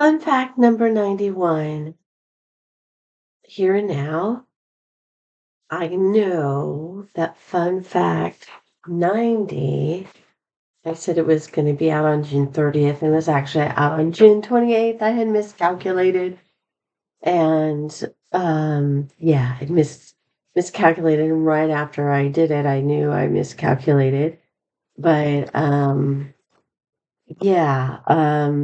Fun fact number 91. Here and now, I know that fun fact 90, I said it was going to be out on June 30th, and it was actually out on June 28th. I had miscalculated. And yeah, I miscalculated. And right after I did it, I knew I miscalculated. But yeah,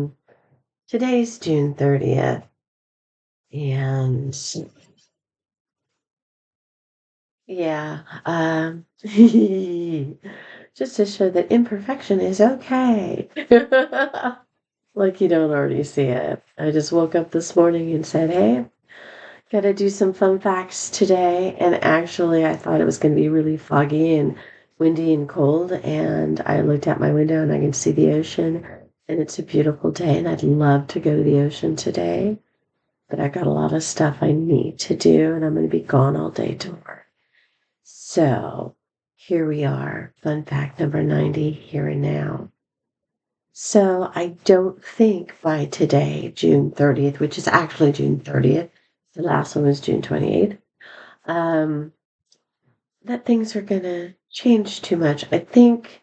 today's June 30th. And yeah, just to show that imperfection is okay. Like you don't already see it. I just woke up this morning and said, hey, gotta do some fun facts today. And actually, I thought it was going to be really foggy and windy and cold. And I looked out my window and I can see the ocean. And it's a beautiful day. And I'd love to go to the ocean today. But I got a lot of stuff I need to do. And I'm going to be gone all day tomorrow. So here we are, fun fact number 90, here and now. So I don't think by today, June 30th, which is actually June 30th, the last one was June 28th, that things are going to change too much. I think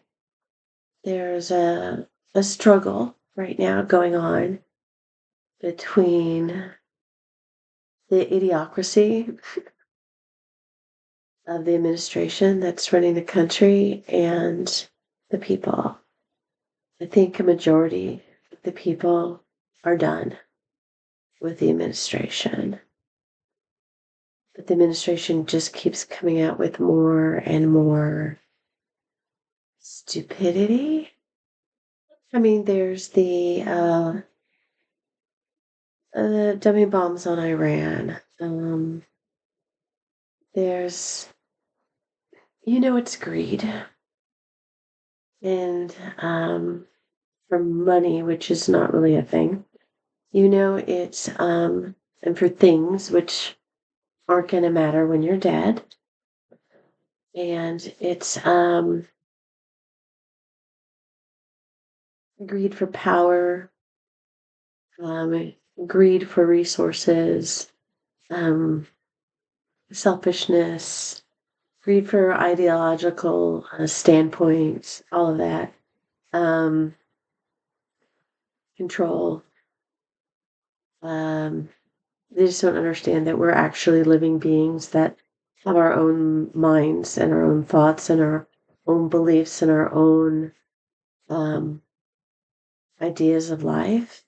there's a struggle right now going on between the idiocracy of the administration that's running the country and the people. I think a majority of the people are done with the administration. But the administration just keeps coming out with more and more stupidity. I mean, there's the dummy bombs on Iran. There's, it's greed. And for money, which is not really a thing. It's, and for things which aren't going to matter when you're dead. And it's greed for power, greed for resources, selfishness, greed for ideological standpoints, all of that, control. They just don't understand that we're actually living beings that have our own minds and our own thoughts and our own beliefs and our own ideas of life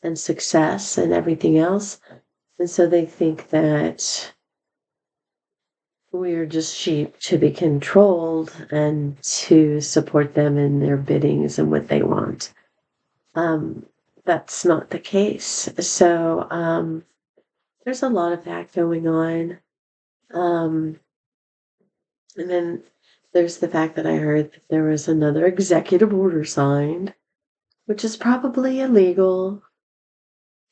and success and everything else. And so they think that we're just sheep to be controlled and to support them in their biddings and what they want. That's not the case. So there's a lot of that going on. And then there's the fact that I heard that there was another executive order signed, which is probably illegal.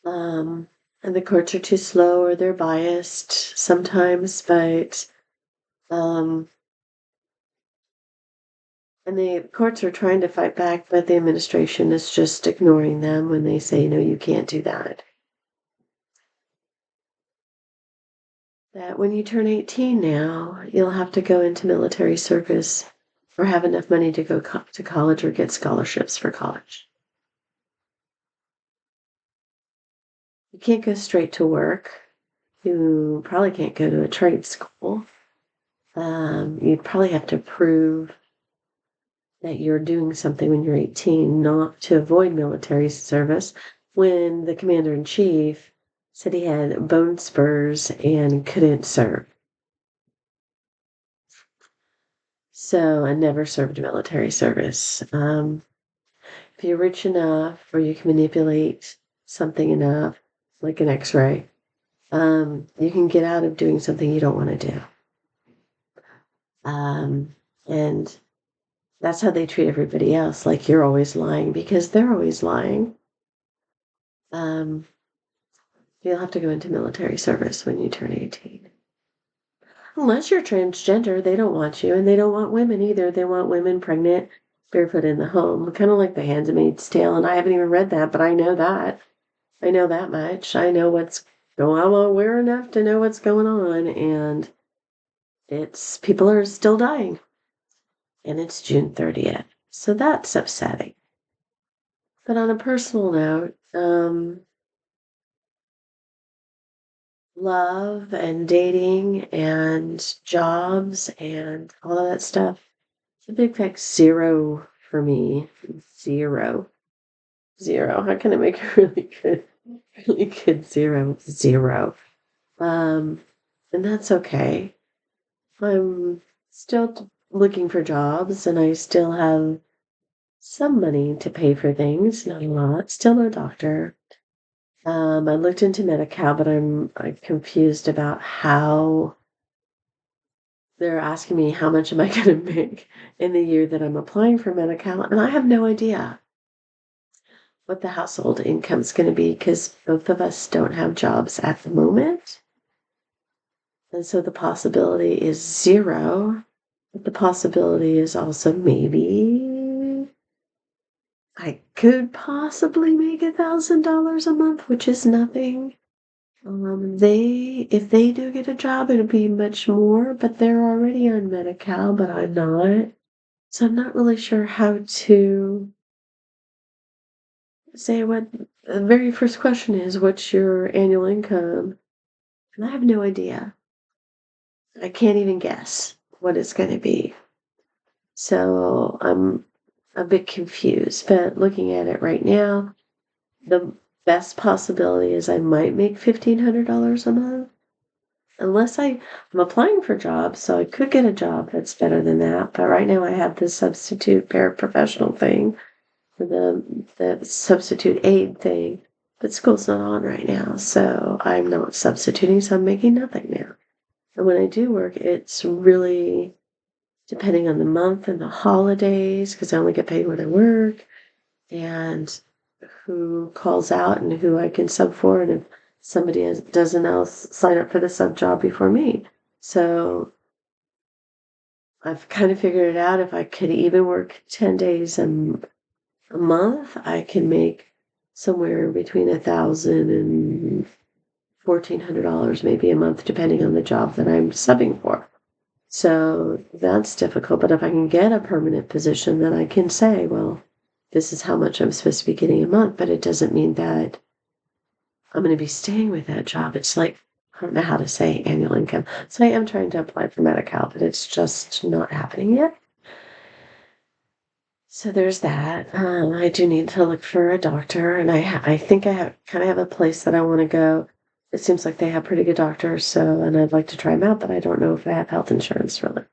And the courts are too slow or they're biased sometimes, but and the courts are trying to fight back, but the administration is just ignoring them when they say, no, you can't do that. That when you turn 18 now, you'll have to go into military service or have enough money to go to college or get scholarships for college. You can't go straight to work. You probably can't go to a trade school. You'd probably have to prove that you're doing something when you're 18, not to avoid military service, when the commander-in-chief said he had bone spurs and couldn't serve. So I never served military service. If you're rich enough or you can manipulate something enough, like an x-ray, you can get out of doing something you don't want to do. And that's how they treat everybody else, like you're always lying, because they're always lying. You'll have to go into military service when you turn 18. Unless you're transgender, they don't want you, and they don't want women either. They want women pregnant, barefoot in the home, kind of like The Handmaid's Tale, and I haven't even read that, but I know that. I know that much. I know what's going on. I'm aware enough to know what's going on, and it's people are still dying, and it's June 30th. So that's upsetting. But on a personal note, love and dating and jobs and all of that stuff, it's a big fat zero for me. Zero. Zero. How can I make a really good zero? Zero. And that's okay. I'm still looking for jobs and I still have some money to pay for things, not a lot. Still no doctor. I looked into Medi-Cal, but I'm confused about how they're asking me how much am I going to make in the year that I'm applying for Medi-Cal, and I have no idea what the household income is going to be because both of us don't have jobs at the moment. And so the possibility is zero, but the possibility is also maybe I could possibly make $1,000 a month, which is nothing. If they do get a job, it'll be much more, but they're already on Medi-Cal, but I'm not. So I'm not really sure how to say what the very first question is, what's your annual income? And I have no idea. I can't even guess what it's going to be. So I'm a bit confused, but looking at it right now, the best possibility is I might make $1,500 a month. I'm applying for jobs, so I could get a job that's better than that. But right now I have this substitute paraprofessional thing, for the substitute aid thing. But school's not on right now, so I'm not substituting, so I'm making nothing now. And when I do work, it's really depending on the month and the holidays, because I only get paid when I work, and who calls out and who I can sub for, and if somebody doesn't else sign up for the sub job before me. So I've kind of figured it out. If I could even work 10 days a month, I can make somewhere between $1,000 and $1,400 maybe a month, depending on the job that I'm subbing for. So that's difficult. But if I can get a permanent position, then I can say, well, this is how much I'm supposed to be getting a month. But it doesn't mean that I'm going to be staying with that job. It's like, I don't know how to say annual income. So I am trying to apply for Medi-Cal, but it's just not happening yet. So there's that. I do need to look for a doctor, and I think I kind of have a place that I want to go. It seems like they have pretty good doctors, and I'd like to try them out, but I don't know if I have health insurance really.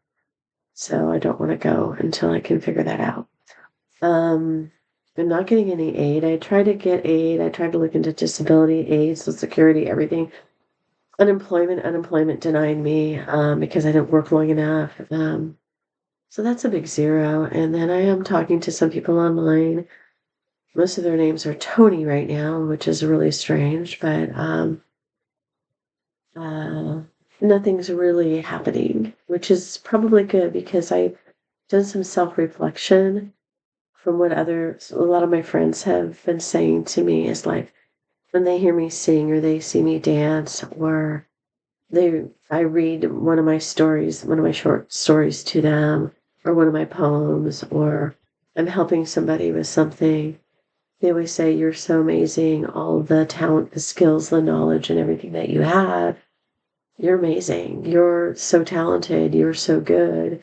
So I don't want to go until I can figure that out. I'm not getting any aid. I tried to get aid. I tried to look into disability aid, Social Security, everything. Unemployment denied me because I didn't work long enough. So that's a big zero. And then I am talking to some people online. Most of their names are Tony right now, which is really strange, but nothing's really happening, which is probably good because I've done some self-reflection from what a lot of my friends have been saying to me is like when they hear me sing or they see me dance or I read one of my stories, one of my short stories to them, or one of my poems, or I'm helping somebody with something. They always say, "You're so amazing, all the talent, the skills, the knowledge, and everything that you have. You're amazing. You're so talented. You're so good.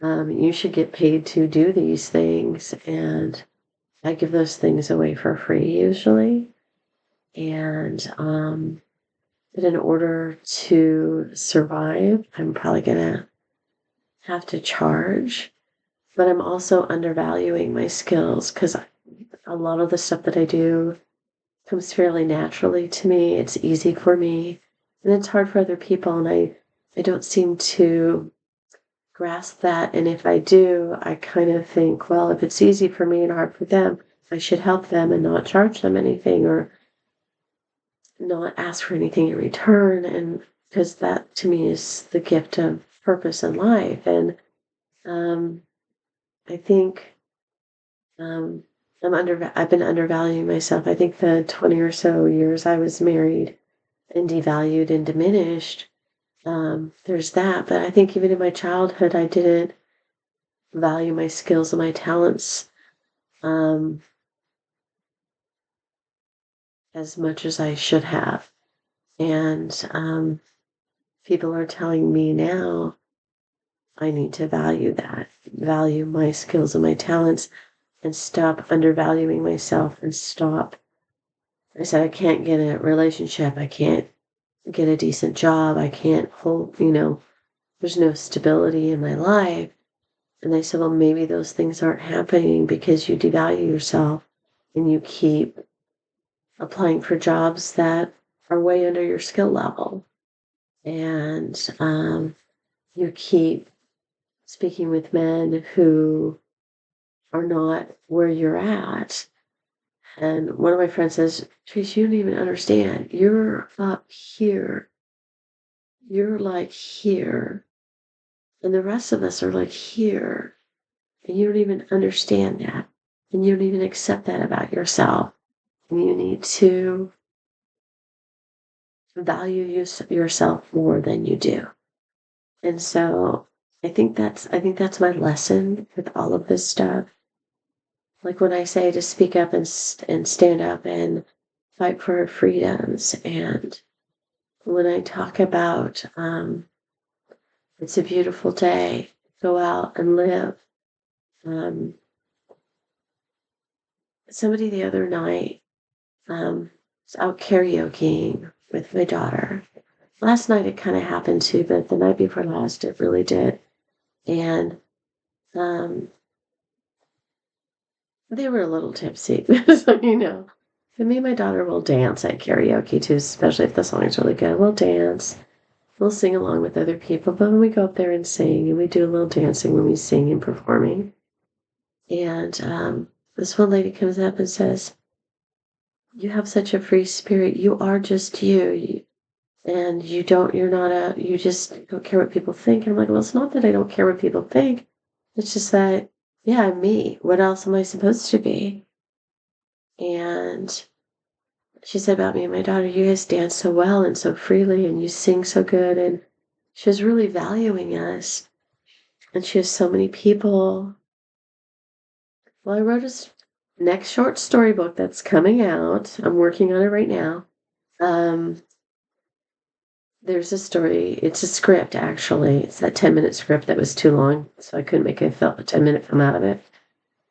You should get paid to do these things." And I give those things away for free usually. And but in order to survive, I'm probably gonna have to charge. But I'm also undervaluing my skills because a lot of the stuff that I do comes fairly naturally to me. It's easy for me, and it's hard for other people. And I don't seem to grasp that. And if I do, I kind of think, well, if it's easy for me and hard for them, I should help them and not charge them anything or not ask for anything in return. And because that to me is the gift of purpose in life. And I think I've been undervaluing myself. I think the 20 or so years I was married and devalued and diminished, there's that. But I think even in my childhood, I didn't value my skills and my talents um, as much as I should have. And people are telling me now I need to value that, value my skills and my talents, and stop undervaluing myself and stop. I said, I can't get a relationship. I can't get a decent job. I can't hold, there's no stability in my life. And they said, well, maybe those things aren't happening because you devalue yourself and you keep applying for jobs that are way under your skill level. And you keep speaking with men who are not where you're at. And one of my friends says, Trace, you don't even understand. You're up here. You're like here. And the rest of us are like here. And you don't even understand that. And you don't even accept that about yourself. And you need to value yourself more than you do. And so I think that's my lesson with all of this stuff. Like when I say to speak up and stand up and fight for our freedoms, and when I talk about it's a beautiful day, go out and live. Um, Somebody the other night was out karaokeing with my daughter. Last night it kind of happened too, but the night before last it really did. And um, they were a little tipsy, so. And me and my daughter will dance at karaoke too, especially if the song's really good. We'll dance. We'll sing along with other people, but when we go up there and sing, and we do a little dancing when we sing and performing. And this one lady comes up and says, you have such a free spirit. You are just you. And you just don't care what people think. And I'm like, well, it's not that I don't care what people think. It's just that, yeah, I'm me. What else am I supposed to be? And she said about me and my daughter, you guys dance so well and so freely and you sing so good. And she was really valuing us. And she has so many people. Well, I wrote a next short storybook that's coming out. I'm working on it right now. There's a story. It's a script, actually. It's that 10-minute script that was too long, so I couldn't make a 10-minute film out of it.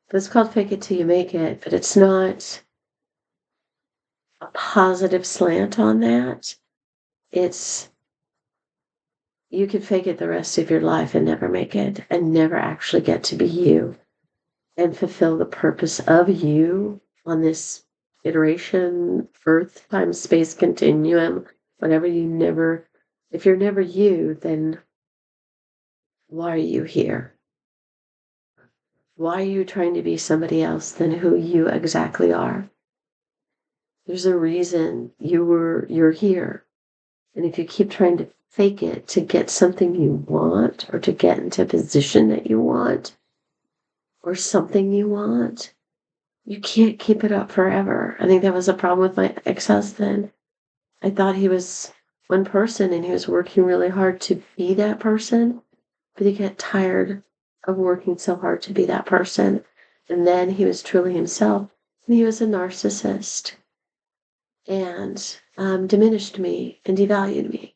But it's called Fake It Till You Make It, but it's not a positive slant on that. It's you could fake it the rest of your life and never make it and never actually get to be you and fulfill the purpose of you on this iteration, Earth, time, space continuum, whatever if you're never you, then why are you here? Why are you trying to be somebody else than who you exactly are? There's a reason you're here. And if you keep trying to fake it to get something you want or to get into a position that you want or something you want, you can't keep it up forever. I think that was a problem with my ex-husband. I thought he was one person and he was working really hard to be that person, but he got tired of working so hard to be that person. And then he was truly himself, and he was a narcissist and diminished me and devalued me,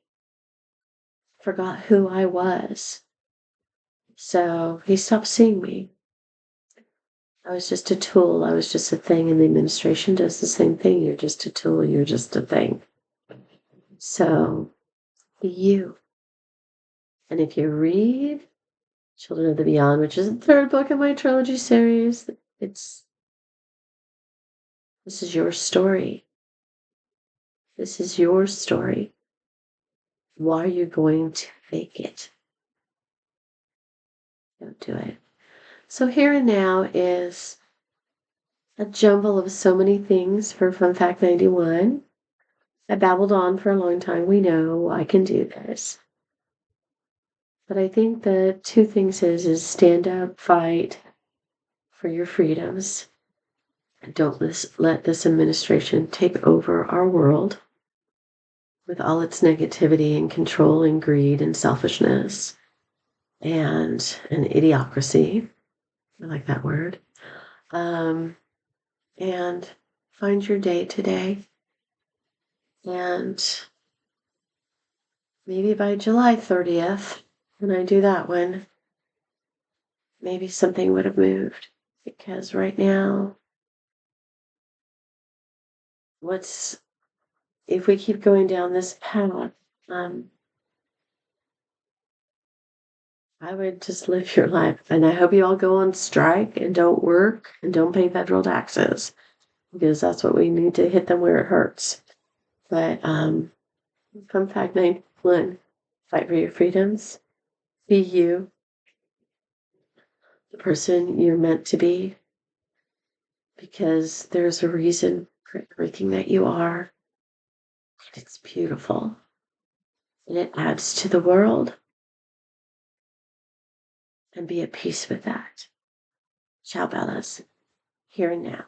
forgot who I was. So he stopped seeing me. I was just a tool. I was just a thing, and the administration does the same thing. You're just a tool. You're just a thing. So be you. And if you read Children of the Beyond, which is the third book in my trilogy series, this is your story. This is your story. Why are you going to fake it? Don't do it. So here and now is a jumble of so many things for Fun Fact 91. I babbled on for a long time. We know I can do this. But I think the two things is stand up, fight for your freedoms, Don't let this administration take over our world with all its negativity and control and greed and selfishness and an idiocracy. I like that word. And find your day today. And maybe by July 30th, when I do that one, maybe something would have moved. Because right now, if we keep going down this path, I would just live your life. And I hope you all go on strike and don't work and don't pay federal taxes, because that's what we need to hit them where it hurts. But fun fact 91, fight for your freedoms. Be you, the person you're meant to be, because there's a reason for everything that you are. It's beautiful. And it adds to the world. And be at peace with that. Ciao, Bellas. Here and now.